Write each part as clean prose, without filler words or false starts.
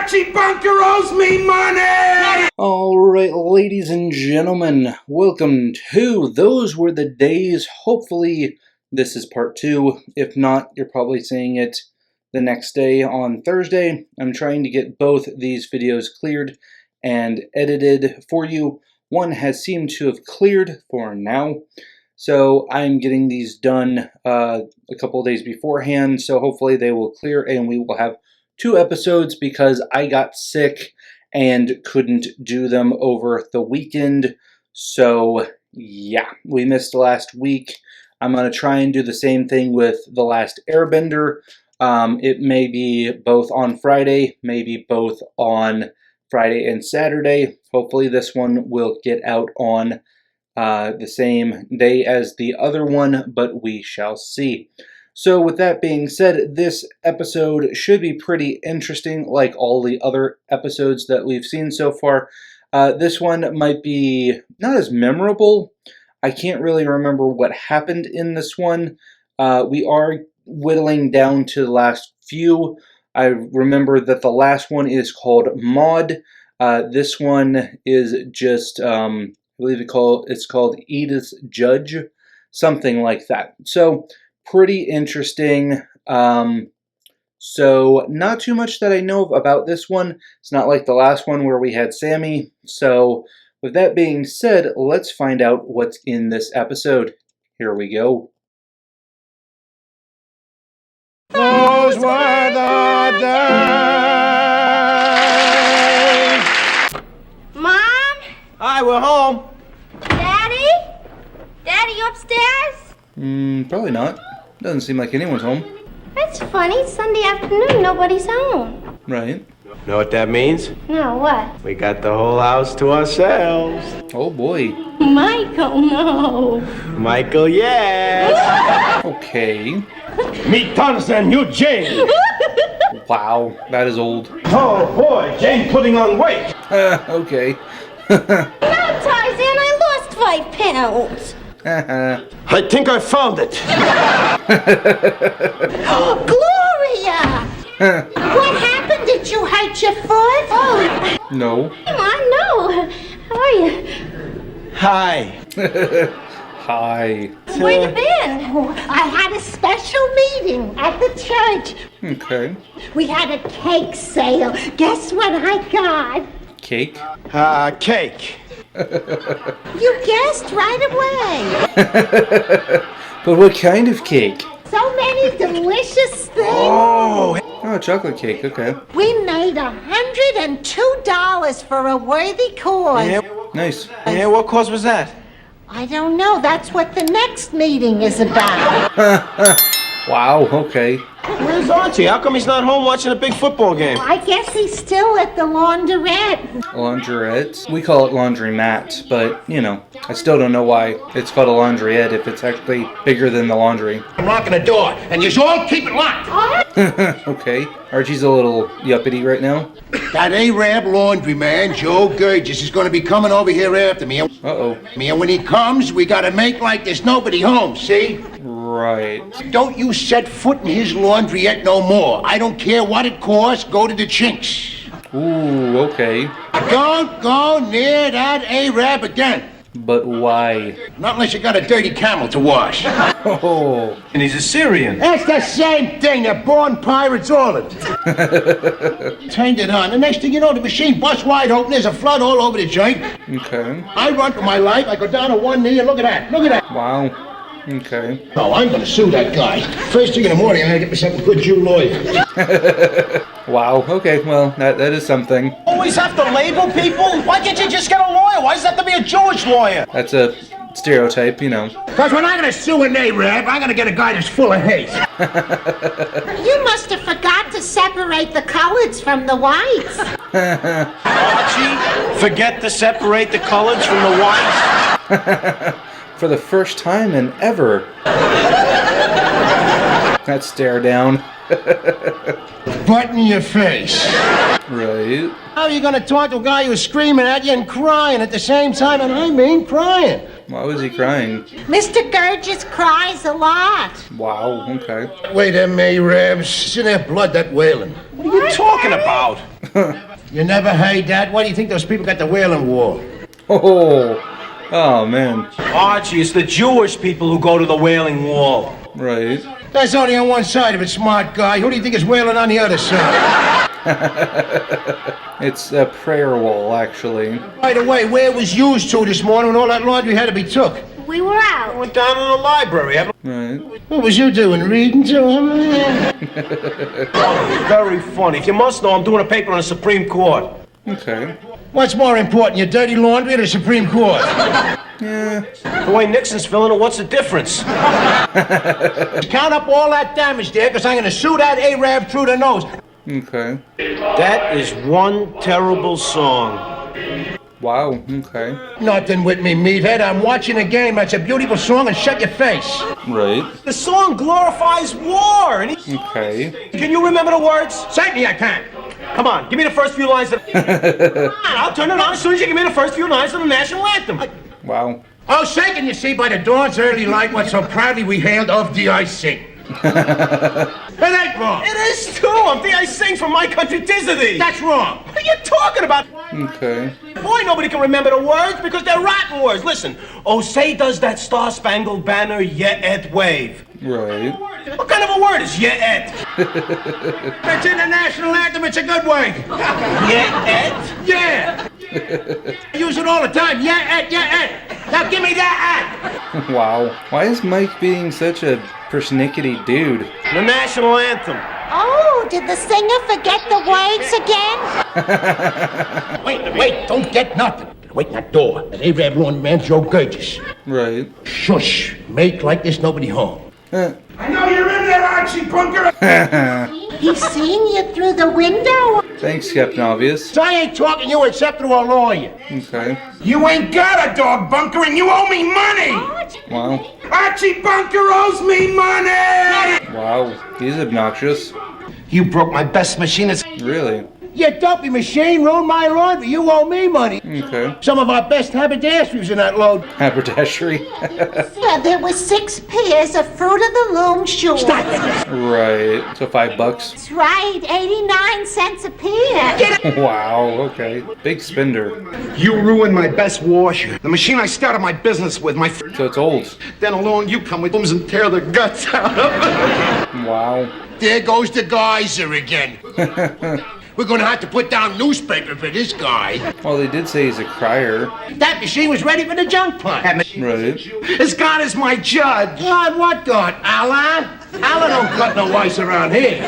Archie Bunker owes me money! Alright, ladies and gentlemen, welcome to Those Were the Days. Hopefully this is part 2. If not, you're probably seeing it the next day on Thursday. I'm trying to get both these videos cleared and edited for you. One has seemed to have cleared for now, so I'm getting these done a couple of days beforehand, so hopefully they will clear and we will have 2 episodes because I got sick and couldn't do them over the weekend. So yeah, we missed last week. I'm going to try and do the same thing with The Last Airbender. It may be both on Friday, maybe both on Friday and Saturday. Hopefully this one will get out on the same day as the other one, but we shall see. So with that being said, this episode should be pretty interesting like all the other episodes that we've seen so far. This one might be not as memorable. I can't really remember what happened in this one. We are whittling down to the last few. I remember that the last one is called Maud. This one is just, I believe it's called Edith's Judge, something like that. So pretty interesting. So not too much that I know about this one. It's not like the last one where we had Sammy. So with that being said, let's find out what's in this episode. Here we go. Those were the days. Mom? Hi, we're home. Daddy? Daddy, you upstairs? Probably not. Doesn't seem like anyone's home. That's funny. Sunday afternoon, nobody's home. Right. Know what that means? No, what? We got the whole house to ourselves. Oh boy. Michael, no. Michael, yes. Okay. Meet Tarzan, you Jane. Wow, that is old. Oh boy, Jane putting on weight. Okay. No, Tarzan, I lost 5 pounds. I think I found it. Gloria! What happened? Did you hurt your foot? Oh, No. come on, no. How are you? Hi. Hi. Where you been? I had a special meeting at the church. Okay. We had a cake sale. Guess what I got? Cake? Cake. You guessed right away. But what kind of cake? So many delicious things. Oh, chocolate cake. Okay. We made $102 for a worthy cause. Yeah, Nice. yeah, what cause was that? I don't know. That's what the next meeting is about. Wow. Okay. Where's Archie? How come he's not home watching a big football game? I guess he's still at the laundrette. Laundrette. We call it laundromat, but you know, I still don't know why it's called a laundryette if it's actually bigger than the laundry. I'm locking the door, and you all keep it locked. Okay. Archie's a little yuppity right now. That Arab laundryman, Joe Gurgis, is going to be coming over here after me. Uh-oh. And when he comes, we got to make like there's nobody home, see? Right. Don't you set foot in his laundryette no more. I don't care what it costs. Go to the Chinks. Ooh, okay. Don't go near that Arab again. But why? Not unless you got a dirty camel to wash. Oh. And he's a Syrian. That's the same thing. They're born pirates, all of them. Turned it on. The next thing you know, the machine busts wide open. There's a flood all over the joint. Okay. I run for my life. I go down on one knee and look at that. Look at that. Wow. Okay. No, I'm going to sue that guy. First thing in the morning, I'm going to get myself a good Jew lawyer. Wow. Okay. Well, that is something. Always have to label people? Why can't you just get a lawyer? Why does it have to be a Jewish lawyer? That's a stereotype, you know. Because when I'm going to sue an Arab, I'm going to get a guy that's full of hate. You must have forgot to separate the coloreds from the whites. Archie, forget to separate the coloreds from the whites? For the first time in ever. That stare down. Button your face. Right. How are you going to talk to a guy who's screaming at you and crying at the same time? And I mean crying. Why was he crying? Mr. Gurgis cries a lot. Wow, okay. Wait, them Arabs. It's in their blood, that wailing. What are you talking about? You never heard that? Why do you think those people got the Wailing Wall? Oh man. Archie, it's the Jewish people who go to the Wailing Wall. Right. That's only on one side of it, smart guy. Who do you think is wailing on the other side? It's a prayer wall, actually. By the way, where was used to this morning when all that laundry had to be took? We were out. I went down to the library. Right. What was you doing, reading to him? Very funny. If you must know, I'm doing a paper on the Supreme Court. Okay. What's more important, your dirty laundry or the Supreme Court? Yeah. The way Nixon's filling it, what's the difference? Count up all that damage there, because I'm going to sue that Arab through the nose. Okay. That is one terrible song. Wow. Okay. Nothing with me, meathead. I'm watching a game. That's a beautiful song, and shut your face. Right. The song glorifies war. And Okay. Can you remember the words? Certainly I can. Come on, give me the first few lines. Come on, I'll turn it on as soon as you give me the first few lines of the national anthem. Wow. Oh, shaken, you see, by the dawn's early light, what so proudly we hailed of thee I sing. It ain't wrong. It is too. I'm the I sing from my country, 'tis of thee. That's wrong. What are you talking about? Okay. Boy, nobody can remember the words because they're rotten words. Listen. Oh, say does that star-spangled banner yet wave. Right. What kind of a word is yet? It's in the national anthem. It's a good way. Yet? Yeah. I use it all the time. Yeah. Now give me that. Wow. Why is Mike being such a persnickety dude? The national anthem. Oh, did the singer forget the words again? Wait. Don't get nothing. Wait in that door. That Arab laundry man, Joe Gurgis. Right. Shush. Make like there's nobody home. Uh, I know you're in there, Archie Bunker. He's seeing you through the window. Thanks, Captain Obvious. So I ain't talking to you except through a lawyer. Okay. You ain't got a dog, Bunker, and you owe me money. Wow. Archie Bunker owes me money. Wow. He's obnoxious. You broke my best machine. Really? Your dopey machine ruined my laundry. You owe me money. Okay. Some of our best haberdasheries in that load. Haberdashery. Yeah, there were 6 pairs of Fruit of the Loom shoes. Stop it. Right. So $5. That's right, 89 cents a pair. Wow. Okay. Big spender. You ruined my best washer. The machine I started my business with, my So it's old. Then along you come with booms and tear the guts out of it. Wow. There goes the geyser again. We're gonna have to put down newspaper for this guy. Well, they did say he's a crier. That machine was ready for the junk pile. Right. As God is my judge. God, what God? Allah? Allah don't cut no ice around here.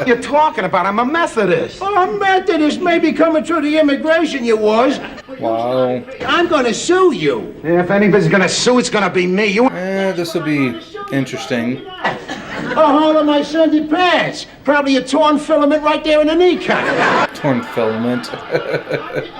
You're talking about I'm a Methodist. Oh, a Methodist may be coming through the immigration you was. Wow. I'm gonna sue you. If anybody's gonna sue, it's gonna be me. You This will be interesting. A hole in my Sunday pants. Probably a torn filament right there in the kneecap. Torn filament.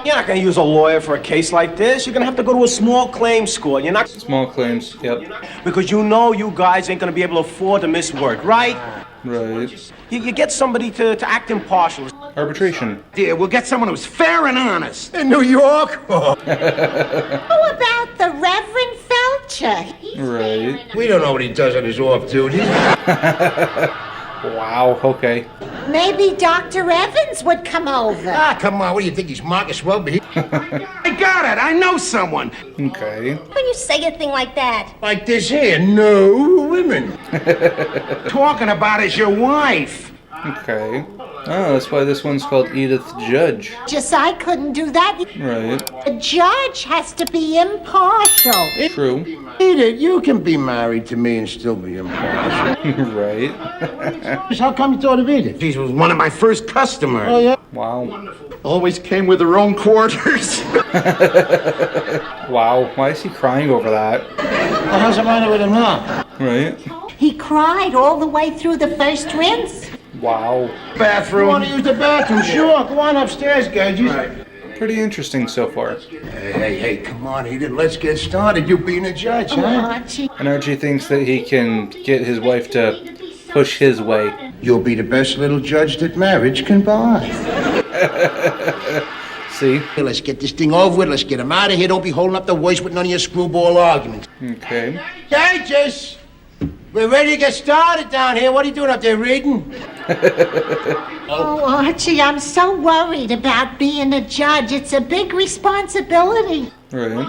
You're not going to use a lawyer for a case like this. You're going to have to go to a small claims court. You're not Small claims. Yep. because you know you guys ain't going to be able to afford to miss work, right? Right. You get somebody to act impartial. Arbitration. dear, we'll get someone who's fair and honest. In New York? Oh, How about the Reverend Felcher? Right. we don't know what he does on his off duty. Wow. Okay. Maybe Dr. Evans would come over. Ah, come on. What do you think? He's Marcus Welby? I got it. I know someone. Okay. When you say a thing like that? Like this here. No women. Talking about is your wife. Okay. Oh, that's why this one's called Edith Judge. Just I couldn't do that. Right. The judge has to be impartial. True. Edith, you can be married to me and still be impartial. Right. How come you thought of Edith? She was one of my first customers. Oh, yeah? Wow. Always came with her own quarters. Wow. Why is he crying over that? Well, how's the matter with him now? Right. He cried all the way through the first rinse. Wow. You Bathroom. want to use the bathroom? Sure. Go on upstairs, Gagey. Pretty interesting so far. Hey, come on, Edith. Let's get started. You being a judge, huh? Archie. And Archie thinks that he can get his wife to push his way. You'll be the best little judge that marriage can buy. See? Hey, let's get this thing over with. Let's get him out of here. Don't be holding up the voice with none of your screwball arguments. Okay. Judges! We're ready to get started down here. What are you doing up there, reading? Oh, Archie, I'm so worried about being a judge. It's a big responsibility. Right.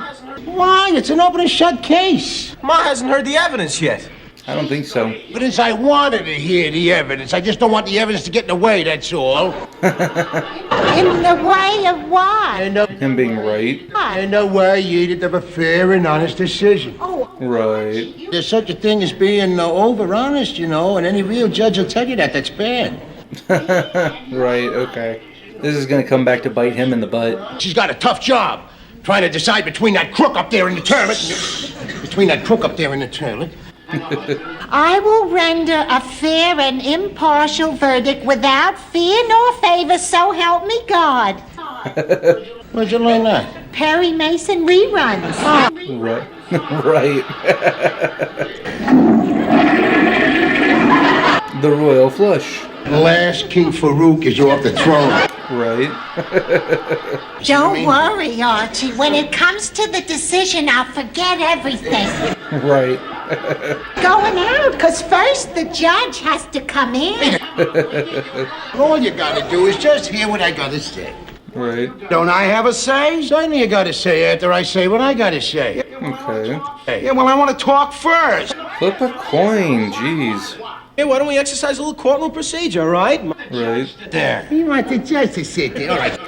Why? It's an open and shut case. Ma hasn't heard the evidence yet. I don't think so. Evidence, I wanted to hear the evidence. I just don't want the evidence to get in the way, that's all. In the way of what? Him being right. In the way you'd have a fair and honest decision. Right. There's such a thing as being over-honest, you know, and any real judge will tell you that. That's bad. Right, okay. This is gonna come back to bite him in the butt. She's got a tough job trying to decide between that crook up there in the toilet. I will render a fair and impartial verdict without fear nor favor, so help me God. Where'd you learn that? Perry Mason reruns. Right. Right. The royal flush. Last King Farouk is off the throne. Right. Don't worry, Archie. When it comes to the decision, I'll forget everything. Right. Going out, because first the judge has to come in. All you gotta do is just hear what I gotta say. Right. Don't I have a say? Certainly you gotta say after I say what I gotta say. Okay. Yeah, well, I want to talk first. Flip a coin, jeez. Hey, why don't we exercise a little courtroom procedure, all right? Right. There. You want the judge to sit there, all right.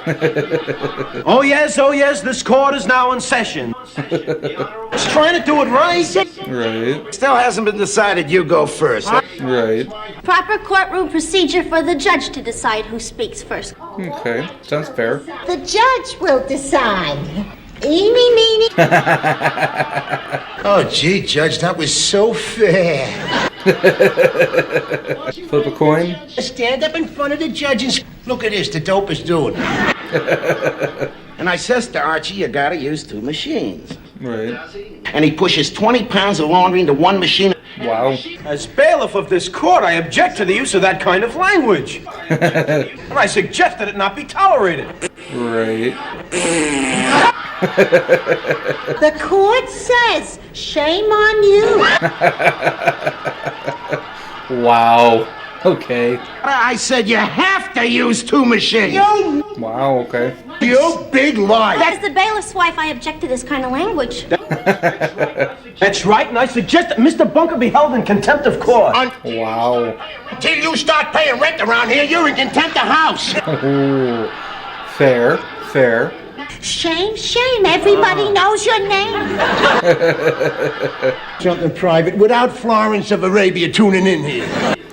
Oh, yes, this court is now in session. Just trying to do it right. Right. Still hasn't been decided. You go first. Right. Proper courtroom procedure for the judge to decide who speaks first. Okay. Sounds fair. The judge will decide. Eeny, meeny. Oh, gee, Judge, that was so fair. Flip a coin. Stand up in front of the judge and look at this, the dope is doing. And I says to Archie, you gotta use 2 machines. Right. And he pushes 20 pounds of laundry into 1 machine. Wow. As bailiff of this court, I object to the use of that kind of language. And I suggest that it not be tolerated. Right. The court says, shame on you. Wow. Okay. I said you have to use 2 machines. Wow, okay. You big lie. As the bailiff's wife, I object to this kind of language. That's right, and I suggest that Mr. Bunker be held in contempt of court. Wow. Until you start paying rent around here, you're in contempt of house. Ooh. Fair. Fair. Shame, shame. Everybody knows your name. Something private without Florence of Arabia tuning in here.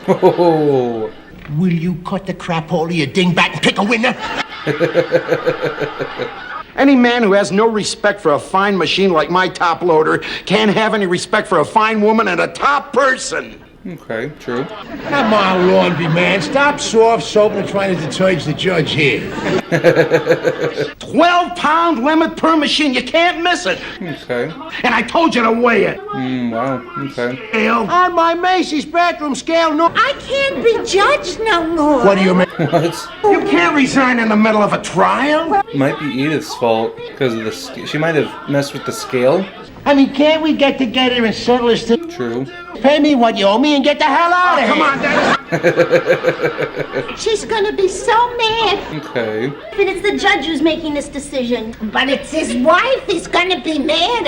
Oh. Will you cut the crap hole of your dingbat and pick a winner? Any man who has no respect for a fine machine like my top loader can't have any respect for a fine woman and a top person. Okay, true. Come on, laundry man. Stop soft soaping and trying to deterge the judge here. 12-pound limit per machine. You can't miss it. Okay. And I told you to weigh it. Wow. Okay. On my Macy's bathroom scale, no. I can't be judged no more. What do you mean? What? You can't resign in the middle of a trial. Might be Edith's fault because of the. She might have messed with the scale. I mean, can't we get together and settle this thing? True. Pay me what you owe me and get the hell out of here. Come on, Dennis. She's gonna be so mad. Okay. But it's the judge who's making this decision. But it's his wife he's gonna be mad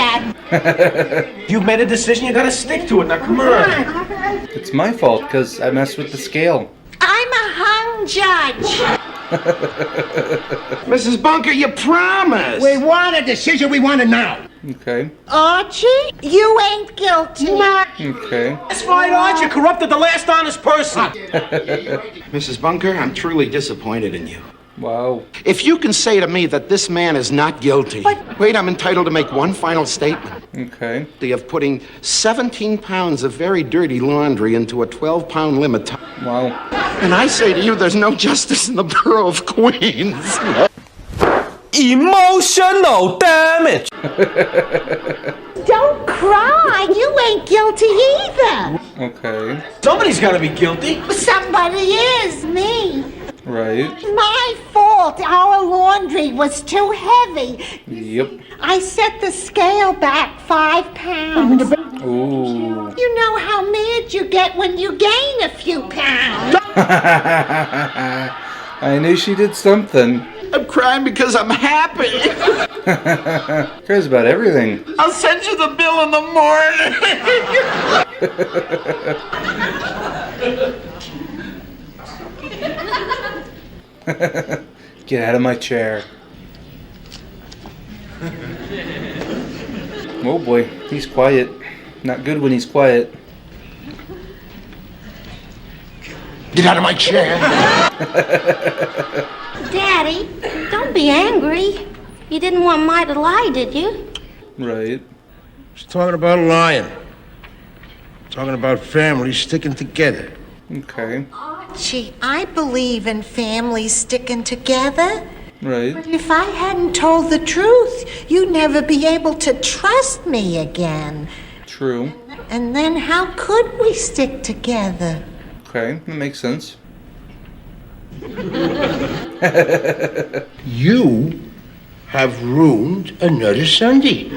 at. You've made a decision, you gotta stick to it. Now, come on. It's my fault because I messed with the scale. I'm a hung judge. Mrs. Bunker, you promised. We want a decision. We want it now. Okay. Archie, you ain't guilty. Okay. That's right, Arch. You corrupted the last honest person. Mrs. Bunker, I'm truly disappointed in you. Wow. If you can say to me that this man is not guilty, wait, I'm entitled to make one final statement. Okay. Of putting 17 pounds of very dirty laundry into a 12-pound limit. Wow. And I say to you, there's no justice in the borough of Queens. Emotional damage. Don't cry. You ain't guilty either. Okay. Somebody's gotta be guilty. Somebody is me. Right. My fault. Our laundry was too heavy. Yep. I set the scale back 5 pounds. Ooh. You know how mad you get when you gain a few pounds. I knew she did something. I'm crying because I'm happy. Cries about everything. I'll send you the bill in the morning. Get out of my chair. Oh boy, he's quiet. Not good when he's quiet. Get out of my chair. Daddy, don't be angry. You didn't want Mai to lie, did you? Right. She's talking about lying. Talking about families sticking together. Okay. Gee, I believe in families sticking together. Right. If I hadn't told the truth, you'd never be able to trust me again. True. And then how could we stick together? Okay, that makes sense. You have ruined another Sunday.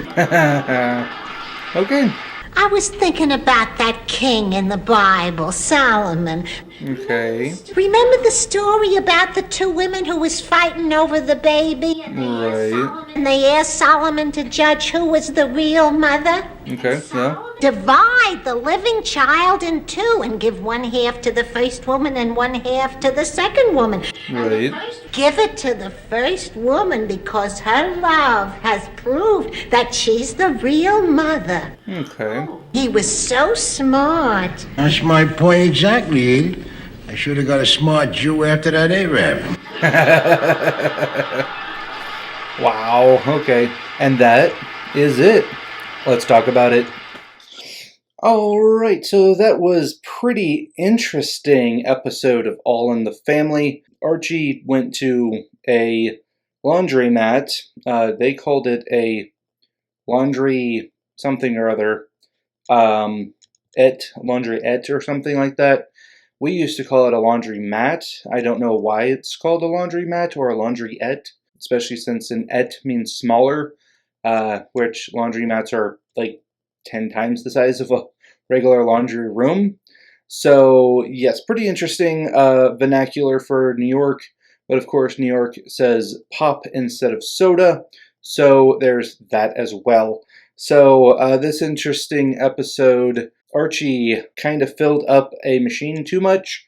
Okay. I was thinking about that king in the Bible, Solomon. Okay. Remember the story about the two women who was fighting over the baby? Right. And they asked Solomon to judge who was the real mother? Okay, yeah. Divide the living child in two and give one half to the first woman and one half to the second woman. Right. Give it to the first woman because her love has proved that she's the real mother. Okay. He was so smart. That's my point exactly, Edie. I should have got a smart Jew after that Arab. Wow, okay. And that is it. Let's talk about it. Alright, so that was pretty interesting episode of All in the Family. Archie went to a laundromat. They called it a laundry something or other. Laundryette or something like that. We used to call it a laundromat. I don't know why it's called a laundromat or a laundryette, especially since an et means smaller, which laundromats are like 10 times the size of a regular laundry room. So yes, pretty interesting vernacular for New York, but of course New York says pop instead of soda, so there's that as well. So this interesting episode, Archie kind of filled up a machine too much,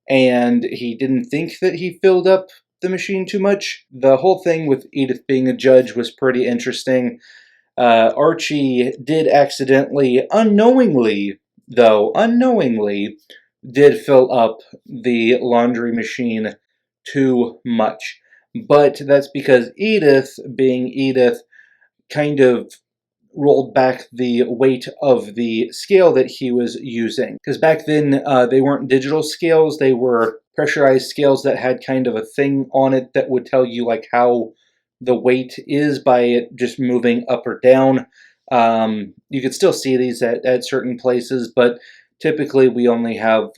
and he didn't think that he filled up the machine too much. The whole thing with Edith being a judge was pretty interesting. Archie did accidentally, unknowingly, did fill up the laundry machine too much. But that's because Edith, being Edith, kind of rolled back the weight of the scale that he was using. Because back then, they weren't digital scales, they were pressurized scales that had kind of a thing on it that would tell you like how the weight is by it just moving up or down. You could still see these at certain places, but typically we only have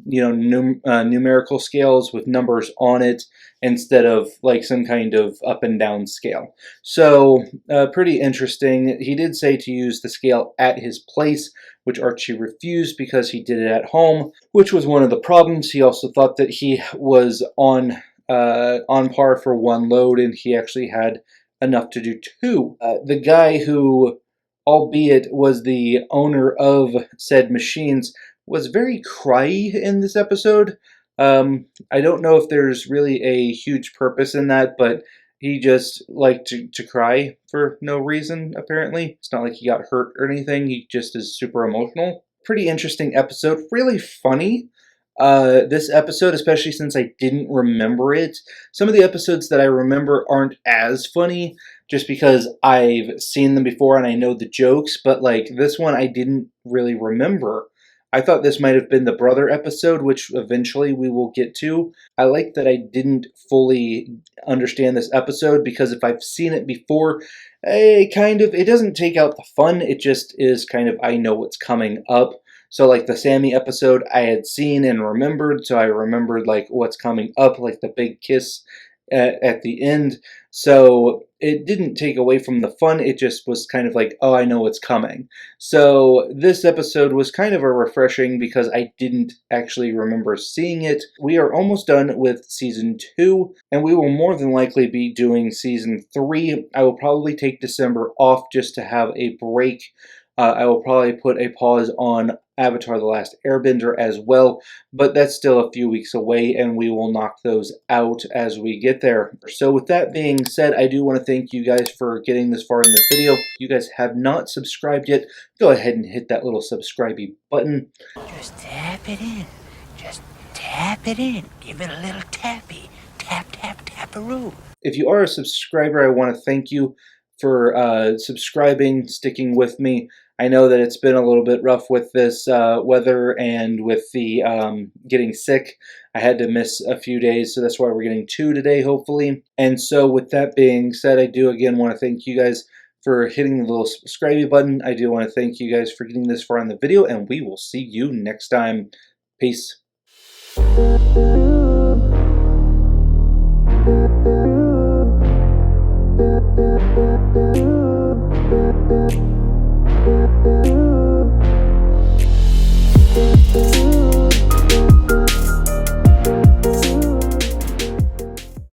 numerical scales with numbers on it instead of like some kind of up and down scale. So pretty interesting. He did say to use the scale at his place, which Archie refused because he did it at home, which was one of the problems. He also thought that he was on par for one load, and he actually had enough to do two. The guy who, albeit was the owner of said machines, was very cryy in this episode. I don't know if there's really a huge purpose in that, but he just liked to cry for no reason, apparently. It's not like he got hurt or anything, he just is super emotional. Pretty interesting episode, really funny. This episode, especially since I didn't remember it. Some of the episodes that I remember aren't as funny, just because I've seen them before and I know the jokes, but like this one I didn't really remember. I thought this might have been the brother episode, which eventually we will get to. I like that I didn't fully understand this episode, because if I've seen it before, it doesn't take out the fun, it just is kind of, I know what's coming up. So like the Sammy episode I had seen and remembered, so I remembered like what's coming up, like the big kiss at the end. So it didn't take away from the fun. It just was kind of like, oh, I know what's coming. So this episode was kind of a refreshing because I didn't actually remember seeing it. We are almost done with season 2, and we will more than likely be doing season 3. I will probably take December off just to have a break. I will probably put a pause on Avatar: The Last Airbender as well, but that's still a few weeks away, and we will knock those out as we get there. So with that being said, I do want to thank you guys for getting this far in the video. If you guys have not subscribed yet, go ahead and hit that little subscribe button. Just tap it in. Just tap it in. Give it a little tappy. Tap, tap, tap-a-roo. If you are a subscriber, I want to thank you for subscribing, sticking with me. I know that it's been a little bit rough with this weather and with the getting sick. I had to miss a few days, so that's why we're getting 2 today, hopefully. And so with that being said, I do again want to thank you guys for hitting the little subscribe button. I do want to thank you guys for getting this far in the video, and we will see you next time. Peace. Thank you.